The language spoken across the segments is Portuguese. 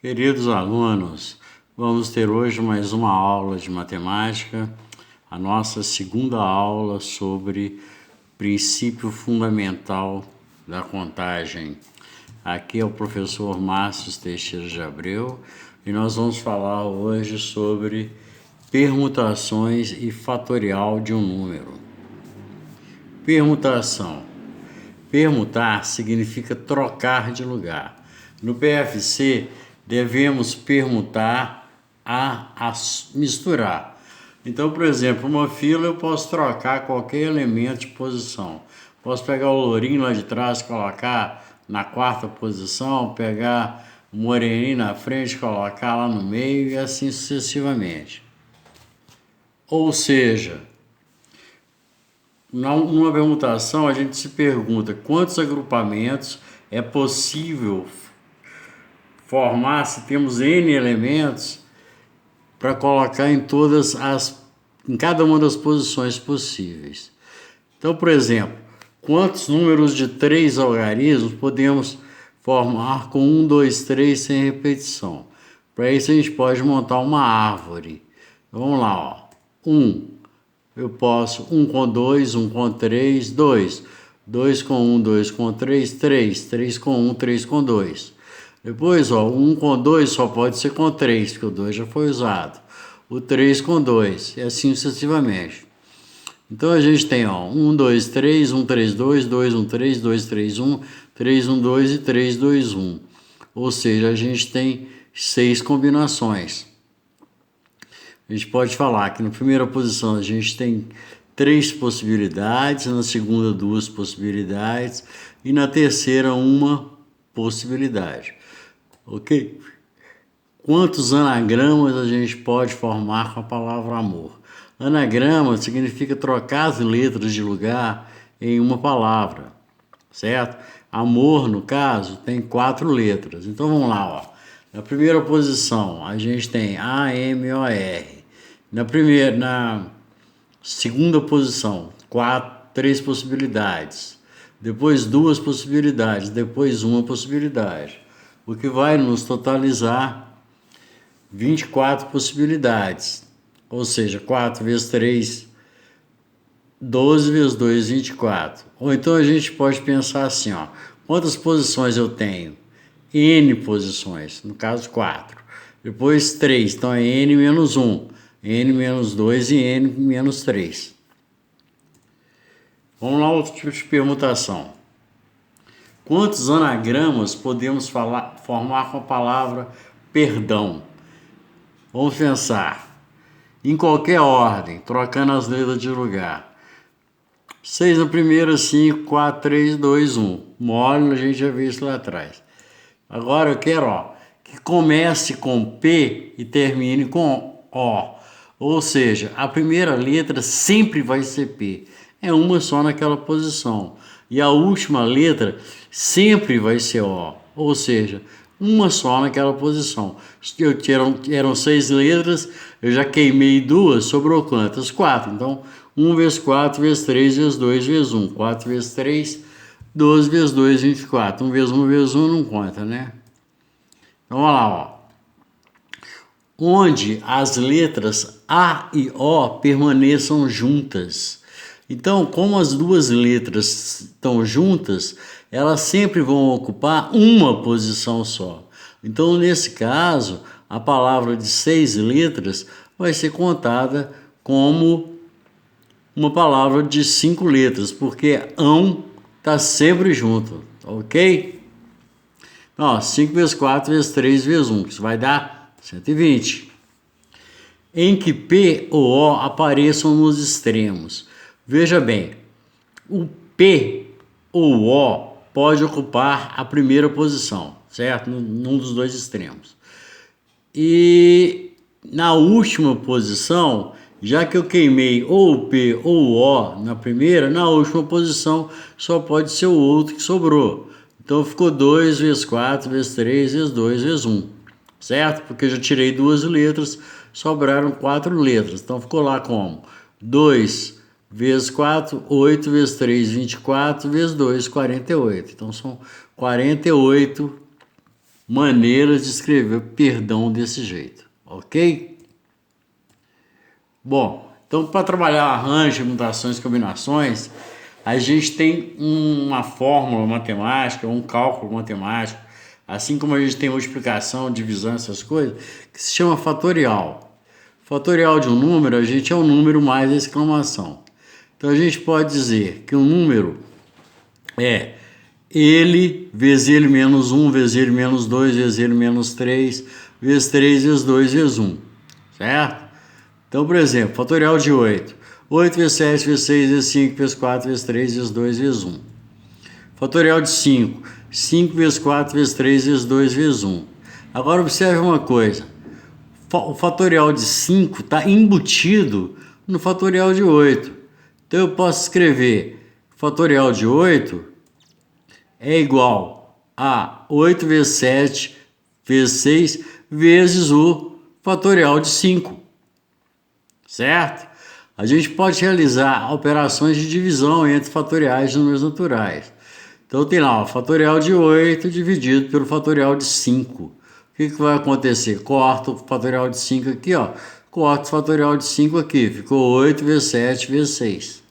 Queridos alunos, vamos ter hoje mais uma aula de matemática, a nossa segunda aula sobre princípio fundamental da contagem. Aqui é o professor Márcio Teixeira de Abreu e nós vamos falar hoje sobre permutações e fatorial de um número. Permutação. Permutar significa trocar de lugar. No PFC, devemos permutar a misturar. Então, por exemplo, uma fila eu posso trocar qualquer elemento de posição. Posso pegar o lourinho lá de trás e colocar na quarta posição, pegar o moreninho na frente e colocar lá no meio e assim sucessivamente. Ou seja, numa permutação a gente se pergunta quantos agrupamentos é possível formar se temos N elementos para colocar em cada uma das posições possíveis. Então, por exemplo, quantos números de 3 algarismos podemos formar com 1, 2, 3 sem repetição? Para isso a gente pode montar uma árvore. Então, vamos lá, ó. 1, eu posso 1 com 2, 1 com 3, 2. 2 com 1, 2 com 3, 3. 3 com 1, 3 com 2. Depois, ó, 1 com 2 só pode ser com 3, porque o 2 já foi usado. O 3 com 2, e assim sucessivamente. Então, a gente tem, ó, 1, 2, 3, 1, 3, 2, 2, 1, 3, 2, 3, 1, 3, 1, 2 e 3, 2, 1. Ou seja, a gente tem 6 combinações. A gente pode falar que na primeira posição a gente tem 3 possibilidades, na segunda 2 possibilidades e na terceira 1 possibilidade. Ok? Quantos anagramas a gente pode formar com a palavra amor? Anagrama significa trocar as letras de lugar em uma palavra, certo? Amor, no caso, tem 4 letras. Então vamos lá, ó. Na primeira posição a gente tem A-M-O-R. Na segunda posição, 3 possibilidades. Depois 2 possibilidades, depois 1 possibilidade. O que vai nos totalizar 24 possibilidades. Ou seja, 4 vezes 3, 12 vezes 2, 24. Ou então a gente pode pensar assim, ó. Quantas posições eu tenho? N posições, no caso 4. Depois 3, então é N menos 1. N menos 2 e N menos 3. Vamos lá, outro tipo de permutação. Quantos anagramas podemos formar com a palavra perdão? Vamos pensar. Em qualquer ordem, trocando as letras de lugar. 6 na primeira, 5, 4, 3, 2, 1. Mole, a gente já viu isso lá atrás. Agora eu quero, ó, que comece com P e termine com O. Ou seja, a primeira letra sempre vai ser P. É uma só naquela posição. E a última letra sempre vai ser O. Ou seja, uma só naquela posição. Eram 6 letras, eu já queimei 2, sobrou quantas? 4. Então, 1 vezes 4 vezes 3 vezes 2 vezes 1. 4 vezes 3, 12 vezes 2, 24. 1 vezes 1 vezes 1 não conta, né? Então, olha lá, ó. Onde as letras A e O permaneçam juntas. Então, como as duas letras estão juntas, elas sempre vão ocupar uma posição só. Então, nesse caso, a palavra de 6 letras vai ser contada como uma palavra de 5 letras, porque ão está sempre junto, ok? Ó, 5 vezes 4 vezes 3 vezes 1, isso vai dar 120. Em que P ou O apareçam nos extremos. Veja bem, o P ou O pode ocupar a primeira posição, certo? Num dos dois extremos. E na última posição, já que eu queimei ou o P ou o O na primeira, na última posição só pode ser o outro que sobrou. Então ficou 2 vezes 4 vezes 3 vezes 2 vezes 1, certo? Porque eu já tirei 2 letras, sobraram 4 letras. Então ficou lá como 2 vezes 4, 8 vezes 3, 24 vezes 2, 48. Então são 48 maneiras de escrever perdão desse jeito, ok? Bom, então para trabalhar arranjo, mutações, combinações, a gente tem uma fórmula matemática, um cálculo matemático, assim como a gente tem multiplicação, divisão, essas coisas, que se chama fatorial. Fatorial de um número, a gente é um número mais a exclamação. Então a gente pode dizer que um número é ele vezes ele menos 1, vezes ele menos 2, vezes ele menos 3, vezes 3, vezes 2, vezes 1, certo? Então, por exemplo, fatorial de 8. 8 vezes 7, vezes 6, vezes 5, vezes 4, vezes 3, vezes 2, vezes 1. Fatorial de 5. 5 vezes 4, vezes 3, vezes 2, vezes 1. Agora, observe uma coisa. O fatorial de 5 está embutido no fatorial de 8. Então, eu posso escrever fatorial de 8 é igual a 8 vezes 7 vezes 6 vezes o fatorial de 5. Certo? A gente pode realizar operações de divisão entre fatoriais de números naturais. Então tem lá o fatorial de 8 dividido pelo fatorial de 5. O que vai acontecer? Corta o fatorial de 5 aqui, ó. Corta o fatorial de 5 aqui. Ficou 8 vezes 7 vezes 6,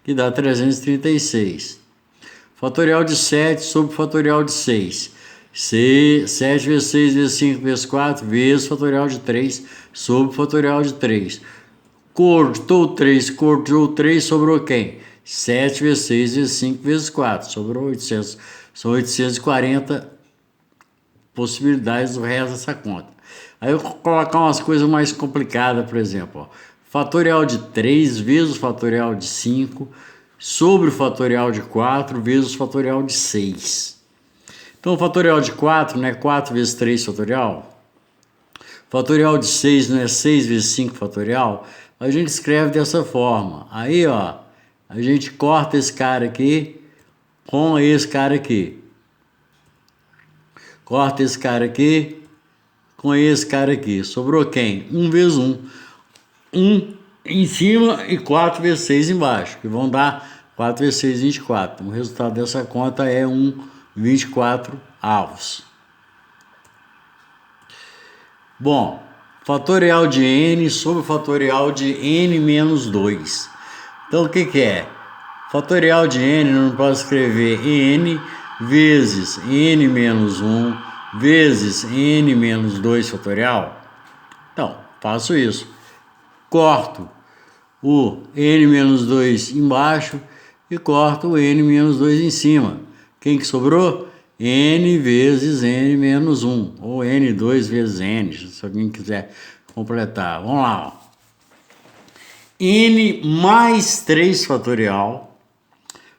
que dá 336. Fatorial de 7 sobre o fatorial de 6. 7 vezes 6 vezes 5 vezes 4 vezes o fatorial de 3 sobre o fatorial de 3. Cortou 3, sobrou quem? 7 vezes 6 vezes 5 vezes 4, sobrou 800. São 840 possibilidades do resto dessa conta. Aí eu vou colocar umas coisas mais complicadas, por exemplo. Ó. Fatorial de 3 vezes o fatorial de 5 sobre o fatorial de 4 vezes o fatorial de 6. Então o fatorial de 4 não é 4 vezes 3 fatorial? Fatorial de 6 não é 6 vezes 5 fatorial? A gente escreve dessa forma. Aí, ó, a gente corta esse cara aqui com esse cara aqui. Corta esse cara aqui com esse cara aqui. Sobrou quem? 1 vezes 1. 1 em cima e 4 vezes 6 embaixo, que vão dar 4 vezes 6, 24. O resultado dessa conta é 24 avos. Bom, fatorial de n sobre o fatorial de n menos 2. Então, o que é? Fatorial de n, eu não posso escrever n vezes n menos 1 vezes n menos 2 fatorial? Então, faço isso. Corto o n menos 2 embaixo e corto o n menos 2 em cima. Quem que sobrou? N vezes n menos 1, ou n2 vezes n, se alguém quiser completar. Vamos lá. Ó. N mais 3 fatorial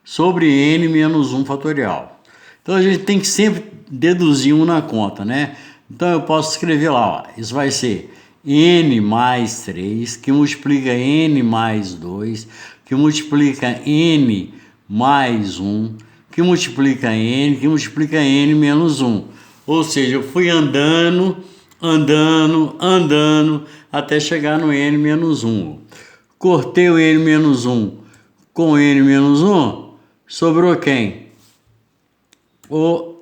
sobre n menos 1 fatorial. Então a gente tem que sempre deduzir um na conta, né? Então eu posso escrever lá, ó, isso vai ser n mais 3, que multiplica n mais 2, que multiplica n mais 1, que multiplica n menos 1. Ou seja, eu fui andando, até chegar no n menos 1. Cortei o n menos 1 com n menos 1, sobrou quem? O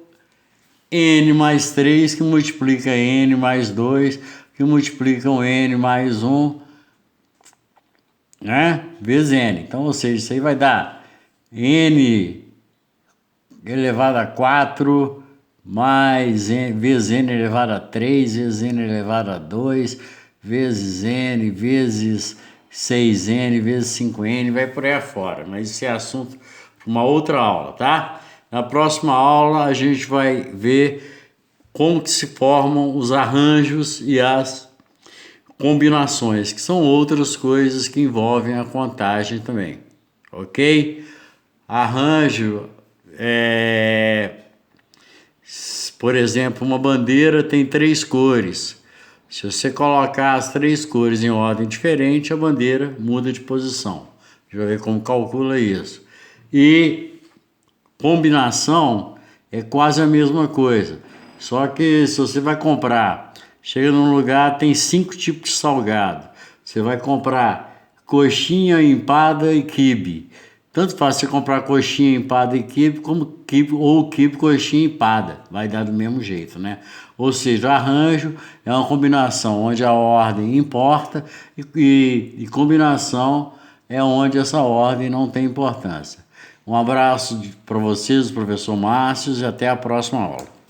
n mais 3, que multiplica n mais 2, que multiplica o n mais 1, né? Vezes n. Então, ou seja, isso aí vai dar n elevado a 4 mais n, vezes n elevado a 3, vezes n elevado a 2, vezes n, vezes 6n, vezes 5n, vai por aí afora. Mas isso é assunto para uma outra aula, tá? Na próxima aula a gente vai ver como que se formam os arranjos e as combinações, que são outras coisas que envolvem a contagem também, ok? Arranjo por exemplo, uma bandeira tem 3 cores. Se você colocar as 3 cores em ordem diferente, a bandeira muda de posição. A gente vai ver como calcula isso. E combinação é quase a mesma coisa. Só que se você vai comprar, chega num lugar, tem 5 tipos de salgado. Você vai comprar coxinha, empada e quibe. Tanto faz você comprar coxinha, empada e quibe, como quibe ou quibe, coxinha e empada. Vai dar do mesmo jeito, né? Ou seja, o arranjo é uma combinação onde a ordem importa e combinação é onde essa ordem não tem importância. Um abraço para vocês, professor Márcio, e até a próxima aula.